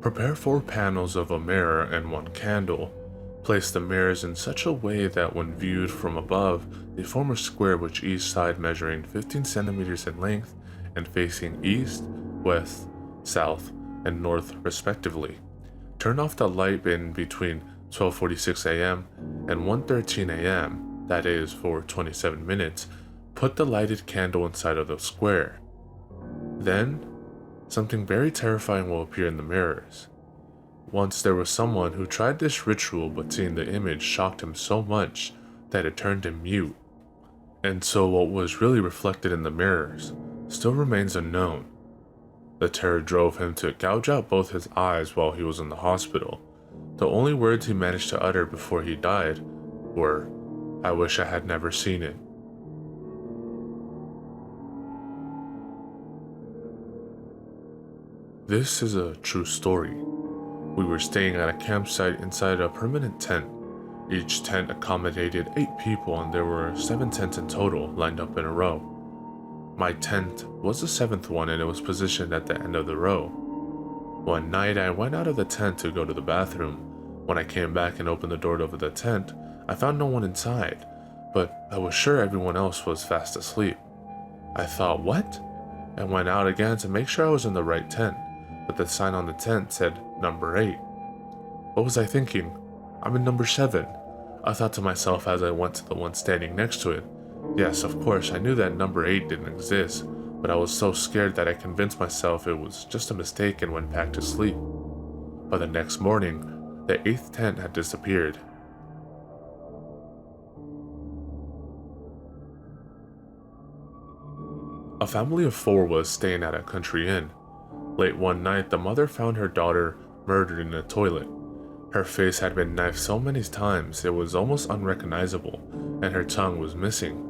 Prepare 4 panels of a mirror and 1 candle. Place the mirrors in such a way that when viewed from above, they form a square with each side measuring 15 centimeters in length and facing east, west, south, and north respectively. Turn off the light in between 12:46 a.m. and 1:13 a.m., that is, for 27 minutes. Put the lighted candle inside of the square. Then, something very terrifying will appear in the mirrors. Once there was someone who tried this ritual, but seeing the image shocked him so much that it turned him mute. And so what was really reflected in the mirrors still remains unknown. The terror drove him to gouge out both his eyes while he was in the hospital. The only words he managed to utter before he died were, "I wish I had never seen it." This is a true story. We were staying at a campsite inside a permanent tent. Each tent accommodated 8 people and there were 7 tents in total lined up in a row. My tent was the 7th one and it was positioned at the end of the row. One night I went out of the tent to go to the bathroom. When I came back and opened the door of the tent, I found no one inside, but I was sure everyone else was fast asleep. I thought, what? And went out again to make sure I was in the right tent, but the sign on the tent said number 8. What was I thinking? I'm in number 7. I thought to myself as I went to the one standing next to it. Yes, of course, I knew that number 8 didn't exist, but I was so scared that I convinced myself it was just a mistake and went back to sleep. By the next morning, the 8th tent had disappeared. A family of 4 was staying at a country inn. Late one night, the mother found her daughter murdered in a toilet. Her face had been knifed so many times it was almost unrecognizable, and her tongue was missing.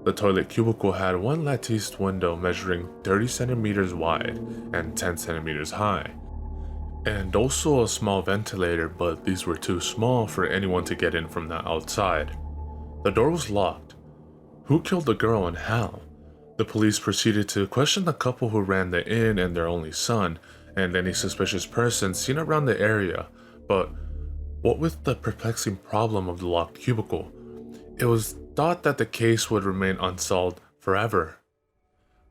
The toilet cubicle had one latticed window measuring 30 centimeters wide and 10 centimeters high, and also a small ventilator, but these were too small for anyone to get in from the outside. The door was locked. Who killed the girl and how? The police proceeded to question the couple who ran the inn and their only son, and any suspicious person seen around the area, but what with the perplexing problem of the locked cubicle? It was thought that the case would remain unsolved forever.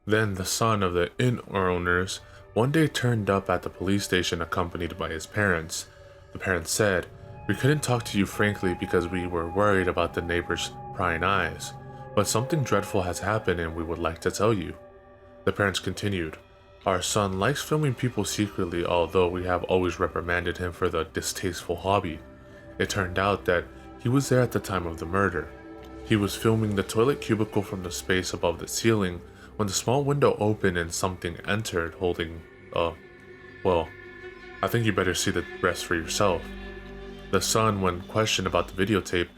Then the son of the inn owners one day turned up at the police station accompanied by his parents. The parents said, "We couldn't talk to you frankly because we were worried about the neighbors' prying eyes, but something dreadful has happened and we would like to tell you." The parents continued, "Our son likes filming people secretly, although we have always reprimanded him for the distasteful hobby. It turned out that he was there at the time of the murder. He was filming the toilet cubicle from the space above the ceiling when the small window opened and something entered holding, well, I think you better see the rest for yourself." The son, when questioned about the videotape,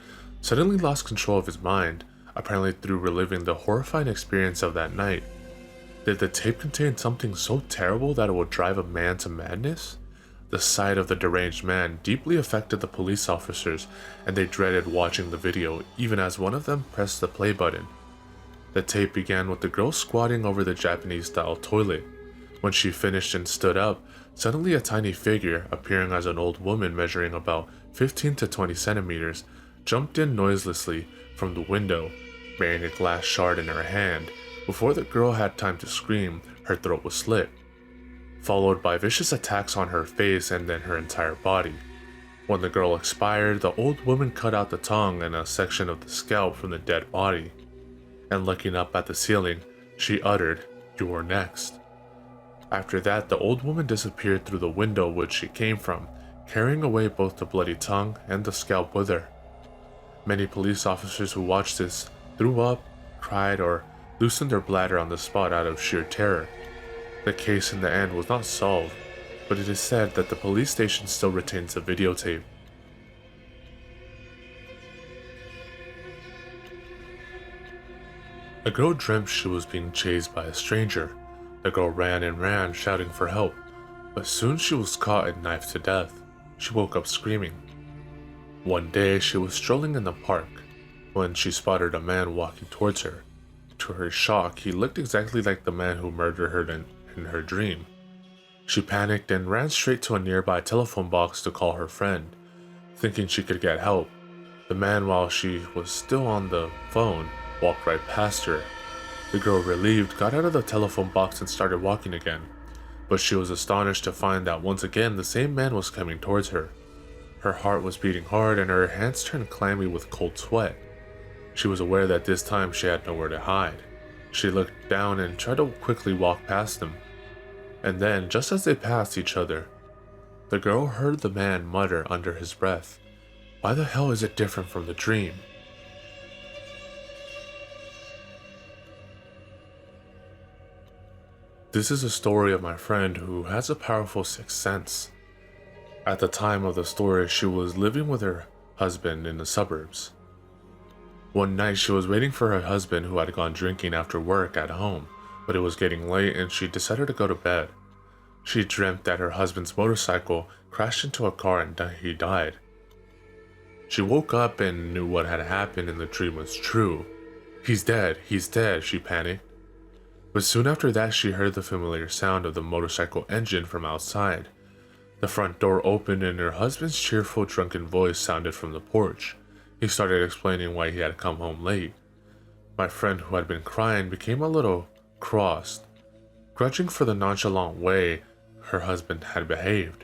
suddenly lost control of his mind, apparently through reliving the horrifying experience of that night. Did the tape contain something so terrible that it would drive a man to madness? The sight of the deranged man deeply affected the police officers, and they dreaded watching the video even as one of them pressed the play button. The tape began with the girl squatting over the Japanese-style toilet. When she finished and stood up, suddenly a tiny figure, appearing as an old woman measuring about 15 to 20 centimeters, jumped in noiselessly from the window, bearing a glass shard in her hand. Before the girl had time to scream, her throat was slit, followed by vicious attacks on her face and then her entire body. When the girl expired, the old woman cut out the tongue and a section of the scalp from the dead body, and looking up at the ceiling, she uttered, "You're next." After that, the old woman disappeared through the window which she came from, carrying away both the bloody tongue and the scalp with her. Many police officers who watched this threw up, cried, or loosened their bladder on the spot out of sheer terror. The case in the end was not solved, but it is said that the police station still retains the videotape. A girl dreamt she was being chased by a stranger. The girl ran and ran, shouting for help, but soon she was caught and knifed to death. She woke up screaming. One day she was strolling in the park when she spotted a man walking towards her. To her shock, he looked exactly like the man who murdered her in her dream. She panicked and ran straight to a nearby telephone box to call her friend, thinking she could get help. The man, while she was still on the phone, walked right past her. The girl, relieved, got out of the telephone box and started walking again, but she was astonished to find that once again the same man was coming towards her. Her heart was beating hard and her hands turned clammy with cold sweat. She was aware that this time she had nowhere to hide. She looked down and tried to quickly walk past him. And then, just as they passed each other, the girl heard the man mutter under his breath, "Why the hell is it different from the dream?" This is a story of my friend who has a powerful sixth sense. At the time of the story, she was living with her husband in the suburbs. One night, she was waiting for her husband who had gone drinking after work at home, but it was getting late and she decided to go to bed. She dreamt that her husband's motorcycle crashed into a car and he died. She woke up and knew what had happened and the dream was true. He's dead, she panicked. But soon after that, she heard the familiar sound of the motorcycle engine from outside. The front door opened and her husband's cheerful, drunken voice sounded from the porch. He started explaining why he had come home late. My friend, who had been crying, became a little crossed, grudging for the nonchalant way her husband had behaved.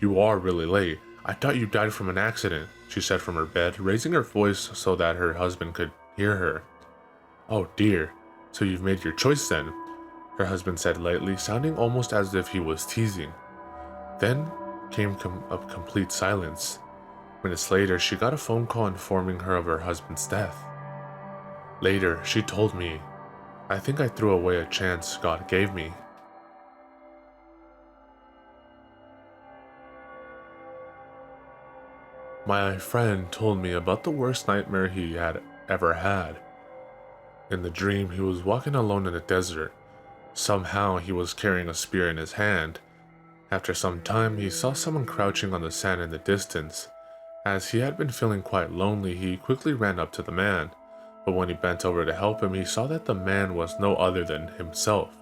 "You are really late. I thought you died from an accident," she said from her bed, raising her voice so that her husband could hear her. "Oh dear. So you've made your choice then," her husband said lightly, sounding almost as if he was teasing. Then came a complete silence. Minutes later, she got a phone call informing her of her husband's death. Later, she told me, "I think I threw away a chance God gave me." My friend told me about the worst nightmare he had ever had. In the dream, he was walking alone in the desert. Somehow, he was carrying a spear in his hand. After some time, he saw someone crouching on the sand in the distance. As he had been feeling quite lonely, he quickly ran up to the man. But when he bent over to help him, he saw that the man was no other than himself.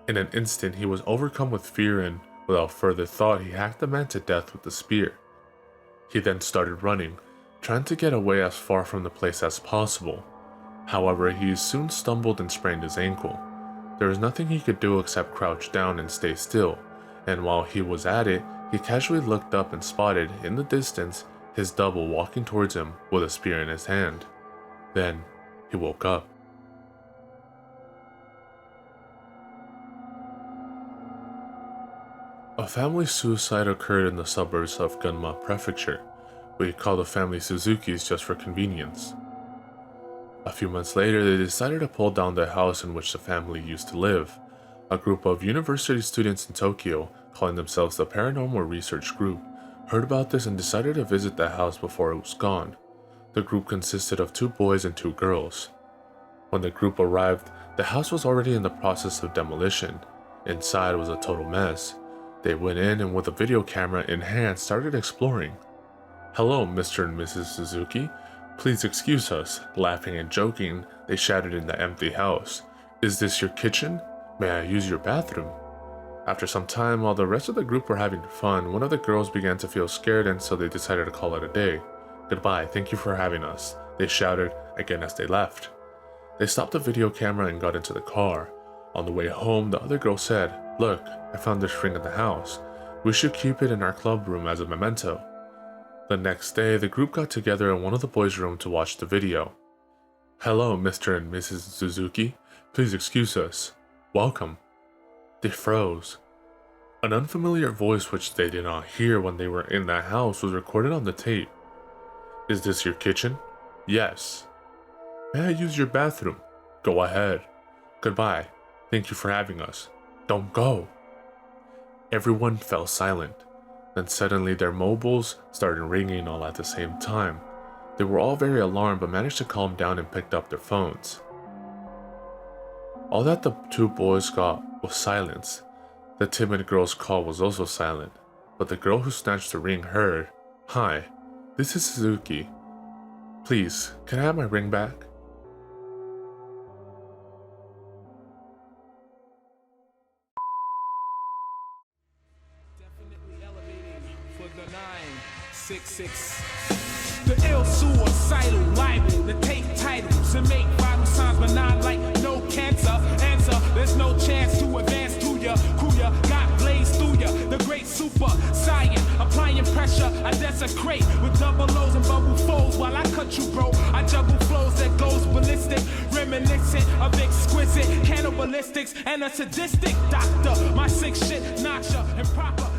In an instant, he was overcome with fear and, without further thought, he hacked the man to death with the spear. He then started running, trying to get away as far from the place as possible. However, he soon stumbled and sprained his ankle. There was nothing he could do except crouch down and stay still, and while he was at it, he casually looked up and spotted, in the distance, his double walking towards him with a spear in his hand. Then, he woke up. A family suicide occurred in the suburbs of Gunma Prefecture. We call the family Suzuki's just for convenience. A few months later, they decided to pull down the house in which the family used to live. A group of university students in Tokyo, calling themselves the Paranormal Research Group, heard about this and decided to visit the house before it was gone. The group consisted of 2 boys and 2 girls. When the group arrived, the house was already in the process of demolition. Inside was a total mess. They went in and with a video camera in hand started exploring. "Hello, Mr. and Mrs. Suzuki. Please excuse us," laughing and joking, they shouted in the empty house. "Is this your kitchen? May I use your bathroom?" After some time, while the rest of the group were having fun, one of the girls began to feel scared and so they decided to call it a day. "Goodbye, thank you for having us," they shouted again as they left. They stopped the video camera and got into the car. On the way home, the other girl said, "Look, I found this ring in the house. We should keep it in our club room as a memento." The next day, the group got together in one of the boys' rooms to watch the video. "Hello, Mr. and Mrs. Suzuki. Please excuse us. Welcome." They froze. An unfamiliar voice which they did not hear when they were in the house was recorded on the tape. "Is this your kitchen?" "Yes." "May I use your bathroom?" "Go ahead." "Goodbye. Thank you for having us." "Don't go." Everyone fell silent. Then suddenly their mobiles started ringing all at the same time. They were all very alarmed but managed to calm down and picked up their phones. All that the 2 boys got was silence. The timid girl's call was also silent, but the girl who snatched the ring heard, "Hi, this is Suzuki. Please, can I have my ring back?" 966. The ill suicidal liable to take titles and make vital signs, but not like no cancer. Answer, there's no chance to advance to ya. Kuya got blazed through ya. The great super science, applying pressure, I desecrate with double O's and bubble folds while I cut you, bro. I juggle flows that goes ballistic, reminiscent of exquisite cannibalistics and a sadistic doctor. My sick shit knocks ya improper.